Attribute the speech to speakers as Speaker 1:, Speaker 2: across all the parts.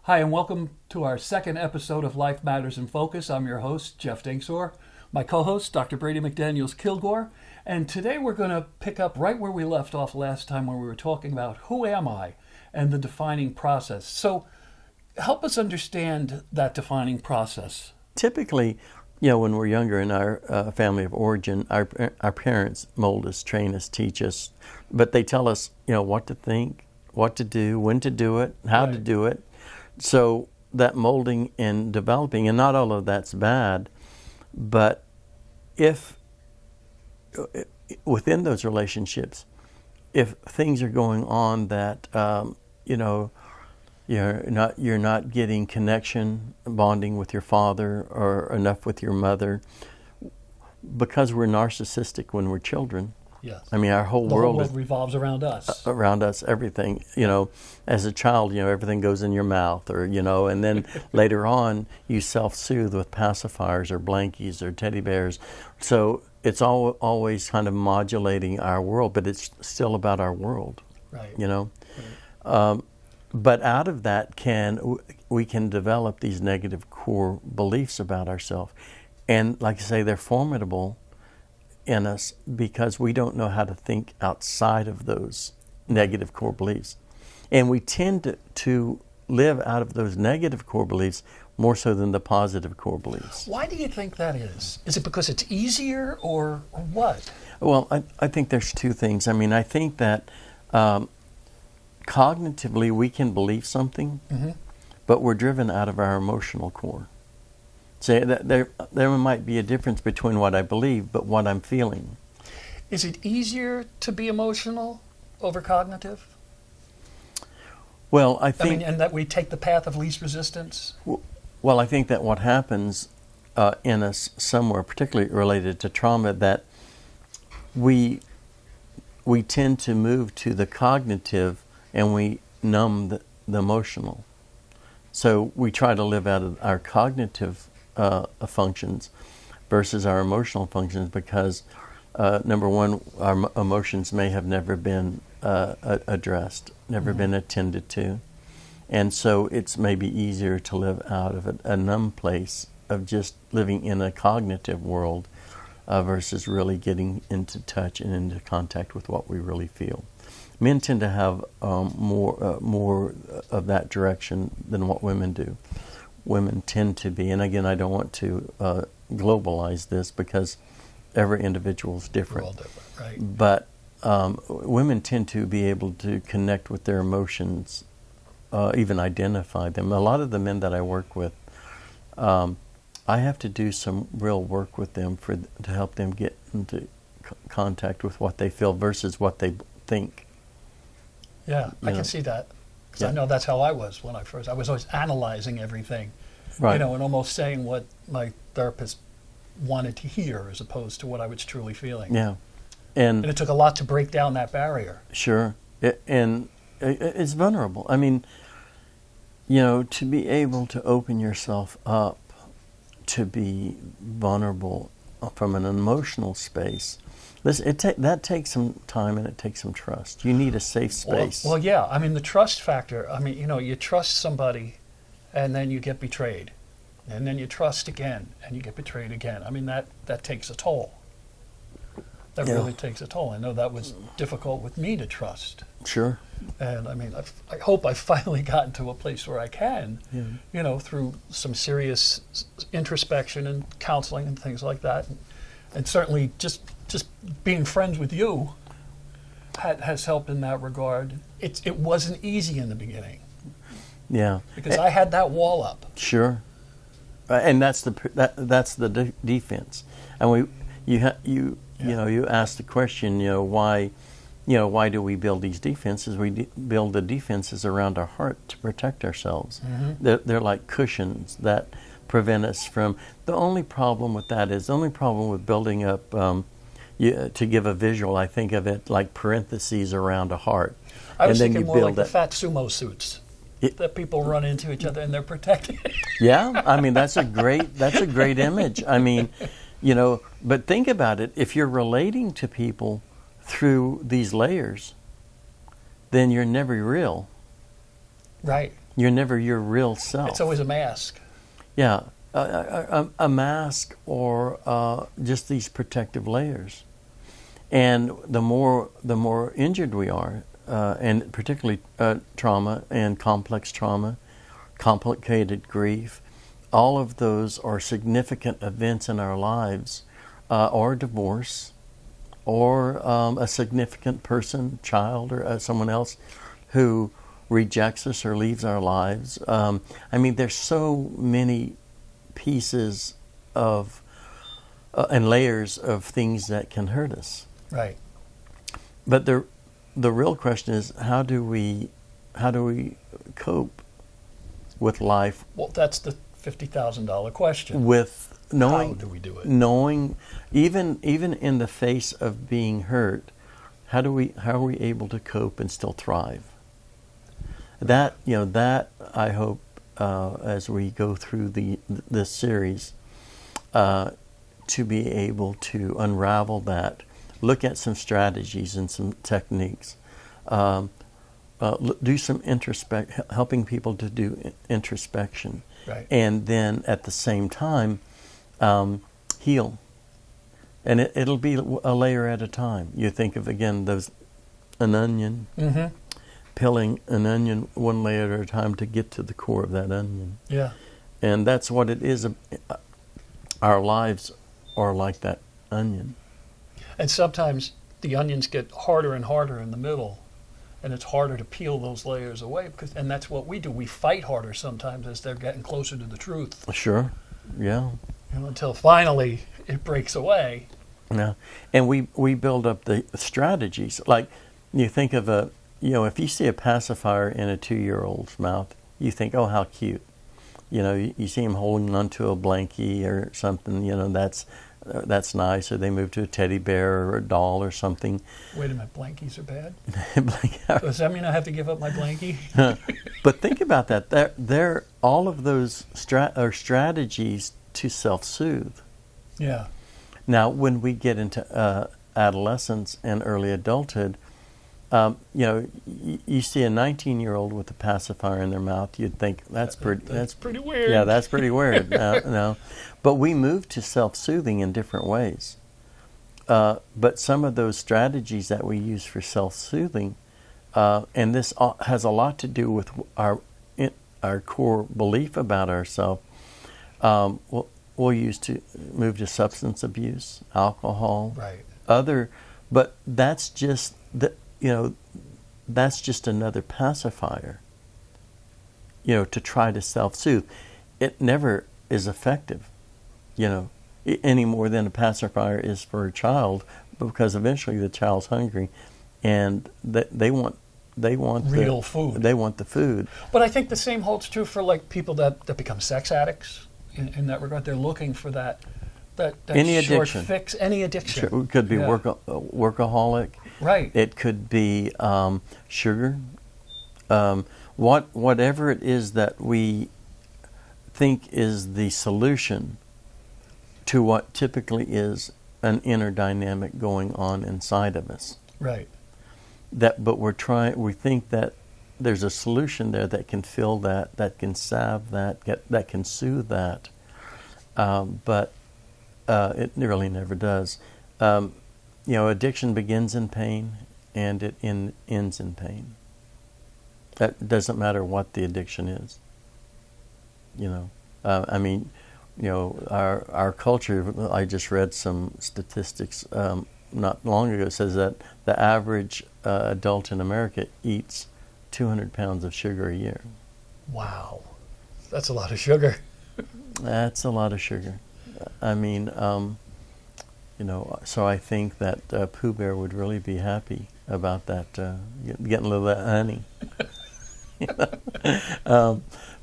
Speaker 1: Hi, and welcome to our second episode of Life Matters in Focus. I'm your host, Jeff Dingsor. My co-host, Dr. Brady McDaniels-Kilgore. And today we're going to pick up right where we left off last time when we were talking about who am I and the defining process. So help us understand that defining process.
Speaker 2: Typically, when we're younger in our family of origin, our parents mold us, train us, teach us, but they tell us, what to think, what to do, when to do it, how to do it. So that molding and developing, and not all of that's bad, but if within those relationships, if things are going on that you're not getting connection, bonding with your father or enough with your mother, because we're narcissistic when we're children.
Speaker 1: Yes.
Speaker 2: I mean, our whole world
Speaker 1: revolves around us.
Speaker 2: Around us, everything. As a child, everything goes in your mouth, and then later on, you self-soothe with pacifiers or blankies or teddy bears. So it's always kind of modulating our world, but it's still about our world.
Speaker 1: Right.
Speaker 2: Right. But out of that, we can develop these negative core beliefs about ourselves, and like I say, they're formidable in us because we don't know how to think outside of those negative core beliefs. And we tend to live out of those negative core beliefs more so than the positive core beliefs.
Speaker 1: Why do you think that is? Is it because it's easier or what?
Speaker 2: Well, I think there's two things. I mean, I think that cognitively we can believe something, but we're driven out of our emotional core. So there might be a difference between what I believe but what I'm feeling.
Speaker 1: Is it easier to be emotional over cognitive?
Speaker 2: Well, I think...
Speaker 1: and that we take the path of least resistance?
Speaker 2: Well, I think that what happens in us somewhere, particularly related to trauma, that we tend to move to the cognitive and we numb the emotional. So we try to live out of our cognitive functions versus our emotional functions because, number one, our emotions may have never been addressed, never been attended to. And so it's maybe easier to live out of a numb place of just living in a cognitive world versus really getting into touch and into contact with what we really feel. Men tend to have more of that direction than what women do. Women tend to be, and again, I don't want to globalize this because every individual is different.
Speaker 1: We're all different, right?
Speaker 2: But women tend to be able to connect with their emotions, even identify them. A lot of the men that I work with, I have to do some real work with them to help them get into contact with what they feel versus what they think.
Speaker 1: Yeah, I can see that. Because I know that's how I was when I was always analyzing everything.
Speaker 2: Right.
Speaker 1: And almost saying what my therapist wanted to hear as opposed to what I was truly feeling.
Speaker 2: Yeah.
Speaker 1: And it took a lot to break down that barrier.
Speaker 2: Sure. And it's vulnerable. I mean, to be able to open yourself up to be vulnerable from an emotional space, that takes some time and it takes some trust. You need a safe space.
Speaker 1: Well, yeah. I mean, the trust factor. I mean, you trust somebody and then you get betrayed. And then you trust again and you get betrayed again. I mean, that takes a toll. That really takes a toll. I know that was difficult with me to trust.
Speaker 2: Sure.
Speaker 1: And I mean, I hope I've finally gotten to a place where I can, through some serious introspection and counseling and things like that. And certainly just being friends with you has helped in that regard. It wasn't easy in the beginning.
Speaker 2: Yeah.
Speaker 1: Because I had that wall up.
Speaker 2: Sure. And that's the defense. And you asked the question, why do we build these defenses? We build the defenses around our heart to protect ourselves. Mm-hmm. They're like cushions that prevent us from. The only problem with building up, to give a visual, I think of it like parentheses around a heart.
Speaker 1: I was thinking more like the fat sumo suits that people run into each other and they're protected.
Speaker 2: Yeah, I mean that's a great image. I mean, but think about it. If you're relating to people through these layers, then you're never real.
Speaker 1: Right.
Speaker 2: You're never your real self.
Speaker 1: It's always a mask.
Speaker 2: Yeah, a mask or just these protective layers. And the more injured we are, and particularly trauma and complex trauma, complicated grief, all of those are significant events in our lives, or divorce, or a significant person, child, or someone else who rejects us or leaves our lives. I mean, there's so many pieces of and layers of things that can hurt us.
Speaker 1: Right.
Speaker 2: But the real question is, how do we cope with life?
Speaker 1: Well, that's the $50,000 question.
Speaker 2: With knowing,
Speaker 1: how do we do it?
Speaker 2: Knowing, even in the face of being hurt, how are we able to cope and still thrive? That I hope as we go through this series, to be able to unravel that, look at some strategies and some techniques, do some helping people to do introspection,
Speaker 1: right.
Speaker 2: And then at the same time heal. And it'll be a layer at a time. You think of, again, an onion,
Speaker 1: mm-hmm.
Speaker 2: peeling an onion one layer at a time to get to the core of that onion.
Speaker 1: Yeah.
Speaker 2: And that's what it is. Our lives are like that onion.
Speaker 1: And sometimes the onions get harder and harder in the middle, and it's harder to peel those layers away. And that's what we do. We fight harder sometimes as they're getting closer to the truth.
Speaker 2: Sure. Yeah.
Speaker 1: Until finally it breaks away.
Speaker 2: Yeah. And we build up the strategies. Like, you think of if you see a pacifier in a 2-year-old's mouth, you think, oh, how cute. You see him holding onto a blankie or something, that's nice. Or they move to a teddy bear or a doll or something.
Speaker 1: Wait a minute, blankies are bad? Does that mean I have to give up my blankie?
Speaker 2: But think about that. They're all of those are strategies to self-soothe.
Speaker 1: Yeah.
Speaker 2: Now, when we get into adolescence and early adulthood, you see a 19-year-old with a pacifier in their mouth, you'd think that's
Speaker 1: pretty weird.
Speaker 2: Yeah, that's pretty weird. No. But we move to self-soothing in different ways. But some of those strategies that we use for self-soothing, and this has a lot to do with our core belief about ourselves. We'll use to move to substance abuse, alcohol,
Speaker 1: right.
Speaker 2: But that's just that's just another pacifier, to try to self-soothe. It never is effective, any more than a pacifier is for a child, because eventually the child's hungry, and they want
Speaker 1: real food.
Speaker 2: They want the food.
Speaker 1: But I think the same holds true for like people that become sex addicts. In that regard, they're looking for that
Speaker 2: any
Speaker 1: short
Speaker 2: addiction.
Speaker 1: Fix, any addiction.
Speaker 2: Sure, it could be workaholic.
Speaker 1: Right.
Speaker 2: It could be sugar. Whatever it is that we think is the solution to what typically is an inner dynamic going on inside of us.
Speaker 1: Right.
Speaker 2: But we think that there's a solution there that can fill that can salve that can soothe that. But it really never does. Addiction begins in pain and it ends in pain. That doesn't matter what the addiction is. Our culture, I just read some statistics not long ago, says that the average adult in America eats 200 pounds of sugar a year.
Speaker 1: Wow. That's a lot of sugar.
Speaker 2: That's a lot of sugar. So I think that Pooh Bear would really be happy about that, getting a little of that honey.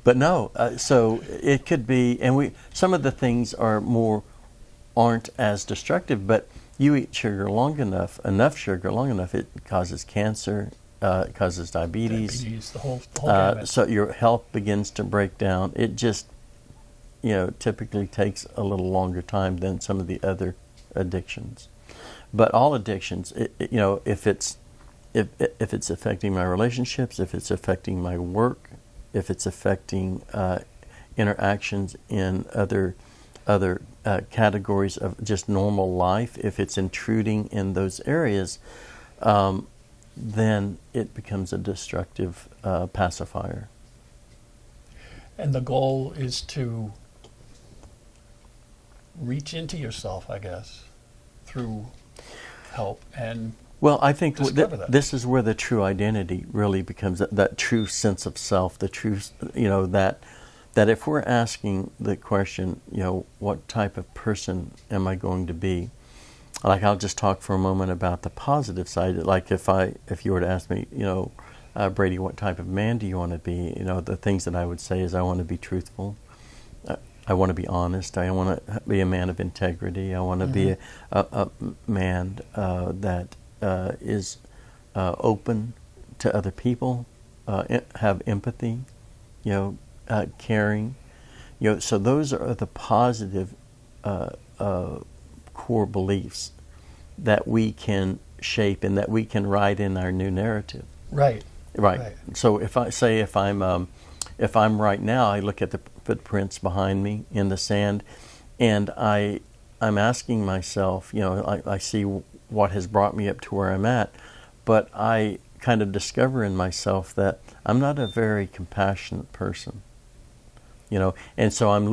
Speaker 2: But no, so it could be, and some of the things aren't as destructive, but you eat enough sugar long enough, it causes cancer, it causes diabetes,
Speaker 1: the whole gamut.
Speaker 2: So your health begins to break down. It just, typically takes a little longer time than some of the other addictions. But all addictions, if it's affecting my relationships, if it's affecting my work, if it's affecting interactions in other categories of just normal life, if it's intruding in those areas, then it becomes a destructive pacifier.
Speaker 1: And the goal is to reach into yourself, I guess, through help and
Speaker 2: well, I think
Speaker 1: this
Speaker 2: is where the true identity really becomes that true sense of self, the true, that if we're asking the question, what type of person am I going to be? Like, I'll just talk for a moment about the positive side. Like, if you were to ask me, Brady, what type of man do you want to be? The things that I would say is I want to be truthful. I want to be honest. I want to be a man of integrity. I want to be a man that is open to other people, have empathy, caring. So those are the positive core beliefs that we can shape and that we can write in our new narrative.
Speaker 1: Right.
Speaker 2: So if I'm right now, I look at the footprints behind me in the sand, and I'm asking myself, I see what has brought me up to where I'm at, but I kind of discover in myself that I'm not a very compassionate person. And so I'm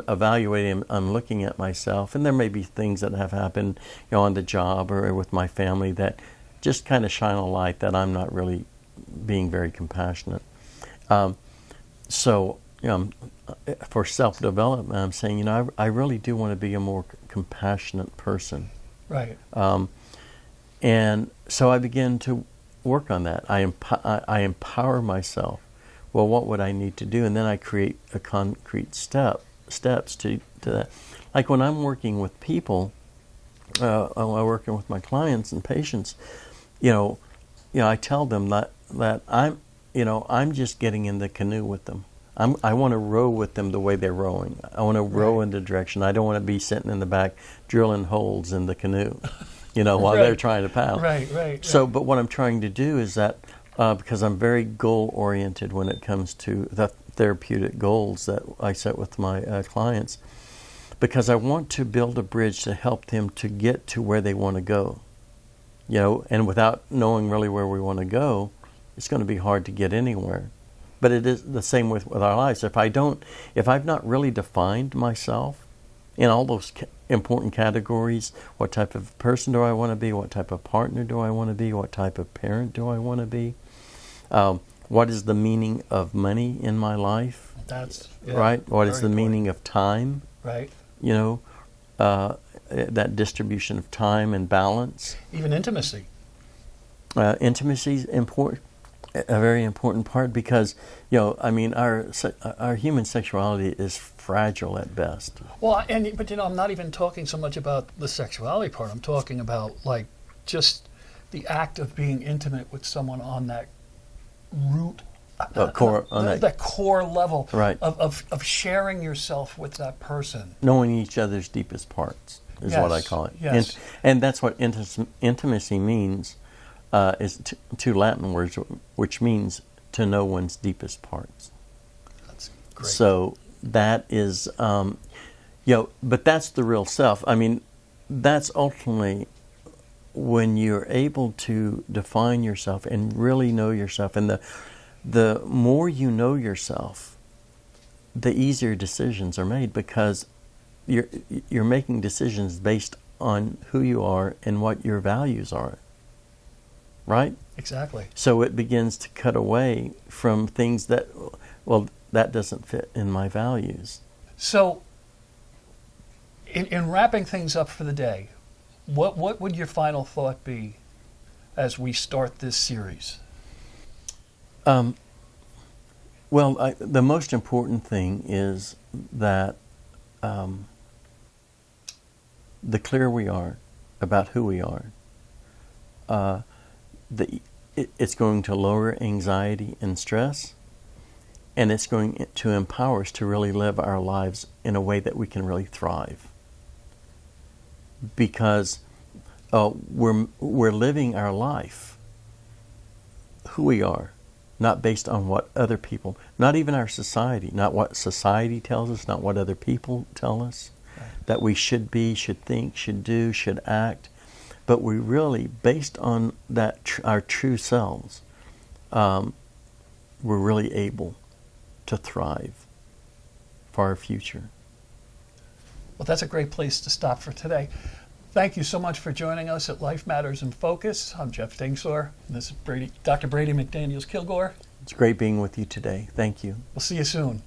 Speaker 2: evaluating, I'm looking at myself, and there may be things that have happened, on the job or with my family that just kind of shine a light that I'm not really being very compassionate. So, for self-development, I'm saying, I really do want to be a more compassionate person.
Speaker 1: Right.
Speaker 2: And so I begin to work on that. I empower myself. Well, what would I need to do? And then I create a concrete steps to that. Like when I'm working with people, I'm working with my clients and patients, I tell them that I'm just getting in the canoe with them. I want to row with them the way they're rowing. I want to row in the direction. I don't want to be sitting in the back drilling holes in the canoe, while they're trying to paddle.
Speaker 1: Right.
Speaker 2: So, but what I'm trying to do is that, because I'm very goal-oriented when it comes to the therapeutic goals that I set with my clients, because I want to build a bridge to help them to get to where they want to go. And without knowing really where we want to go, it's going to be hard to get anywhere. But it is the same with our lives. If I've not really defined myself in all those important categories, what type of person do I want to be? What type of partner do I want to be? What type of parent do I want to be? What is the meaning of money in my life? Right. What is the meaning of time?
Speaker 1: Right.
Speaker 2: That distribution of time and balance.
Speaker 1: Even intimacy.
Speaker 2: Intimacy is important. A very important part because, our human sexuality is fragile at best.
Speaker 1: Well, but I'm not even talking so much about the sexuality part. I'm talking about like just the act of being intimate with someone on that root, that core level,
Speaker 2: right,
Speaker 1: of sharing yourself with that person,
Speaker 2: knowing each other's deepest parts is what I call it.
Speaker 1: Yes.
Speaker 2: And that's what intimacy means. Is two Latin words, which means to know one's deepest parts.
Speaker 1: That's great.
Speaker 2: So that is, but that's the real self. That's ultimately when you're able to define yourself and really know yourself. And the more you know yourself, the easier decisions are made because you're making decisions based on who you are and what your values are. Right?
Speaker 1: Exactly.
Speaker 2: So it begins to cut away from things that doesn't fit in my values.
Speaker 1: So, in wrapping things up for the day, what would your final thought be as we start this series?
Speaker 2: The most important thing is that the clearer we are about who we are, it's going to lower anxiety and stress, and it's going to empower us to really live our lives in a way that we can really thrive. Because we're living our life, who we are, not based on what other people, not even our society, not what society tells us, not what other people tell us, that we should be, should think, should do, should act, but we really, based on that our true selves, we're really able to thrive for our future.
Speaker 1: Well, that's a great place to stop for today. Thank you so much for joining us at Life Matters in Focus. I'm Jeff Dingsor. This is Dr. Brady McDaniels-Kilgore.
Speaker 2: It's great being with you today. Thank you.
Speaker 1: We'll see you soon.